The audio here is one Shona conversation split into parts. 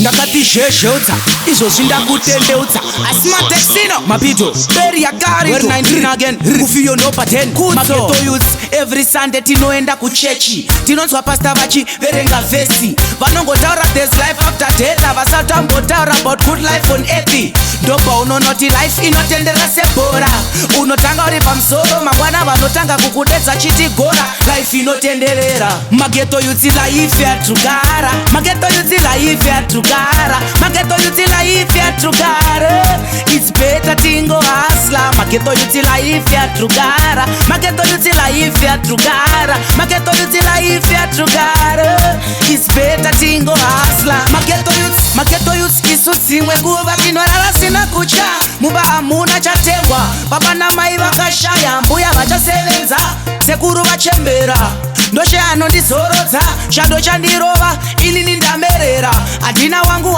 Ndakati zvezveutsa izvozvi ndakutendeutsa asi matexino mapito beri yakari 19 again kufiyo no pattern mageto youths every Sunday tinoenda kuchechi tinonzwa pastor vachiverenga vhesi vanongotaura there's life after death avasatambotaura about good life on earth ndobva unonoti life inotendera sebhora unotanga uri pamusoro mangwana vanotanga kukudedza chiti gora life inotenderera mageto youths life yatrugara mageto youths life yatrugara mageto youths life yatrugara it's better tingo hasla mageto youths life yatrugara mageto youths life yatrugara mageto youths life yatrugara it's better tingo hasla mageto youths isu dzimwe nguva tinorara sina kucha muba hamuna chatengwa baba namai vakashaya mbuya vachasevenza sekuru vachembera ndoshe anondizorodza shando chandirova inini ndamerera adina wangu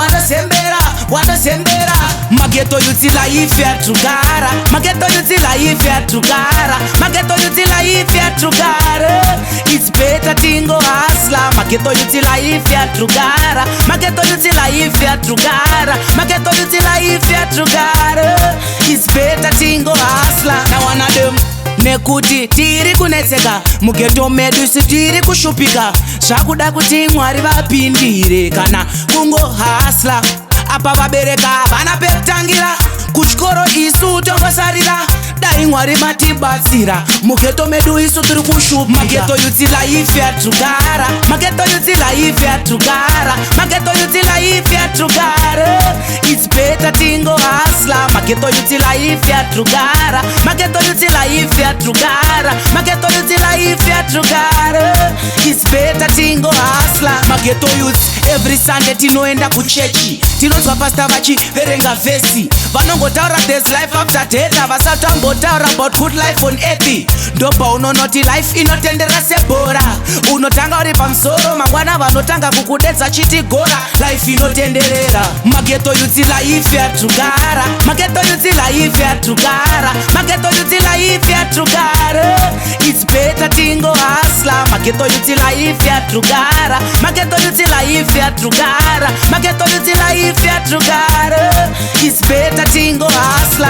wanozembera mageto youths life yatrugara mageto youths life yatrugara mageto youths life yatrugara it's better tingo hasla mageto youths life yatrugara mageto youths life yatrugara mageto youths life yatrugara it's better tingo hasla now one of them nekuti tiri kunetseka mugeto medu sitiri kushupika zvakuda kuti Mwari vapindire kana kungo hasla apa vabereka vana pekutangira kuchikoro isu tongosarira dai Mwari matibatsira mugeto medu isu tiri kushupika mageto youths life yatrugara mageto youths life yatrugara mageto youths life yatrugara it's better tingo hasla mageto youths life yatrugara mageto youths life yatrugara mageto youths life yatrugara it's better tingo hasla mageto youths every Sunday tinoenda kuchechi tinonzwa pastor vachiverenga vhesi vanongotaura there's life after death avasatambotaura about good life on earth ndobva unonoti life inotendera sebhora unotanga uri pamusoro mangwana vanotanga kukudedza chiti gora life inotenderera mageto youths life yatrugara mageto youths life yatrugara mageto youths life yatrugara it's better tingo hasla mageto youths life yatrugara mageto youths life yatrugara mageto youths life yatrugara it's better tingo hasla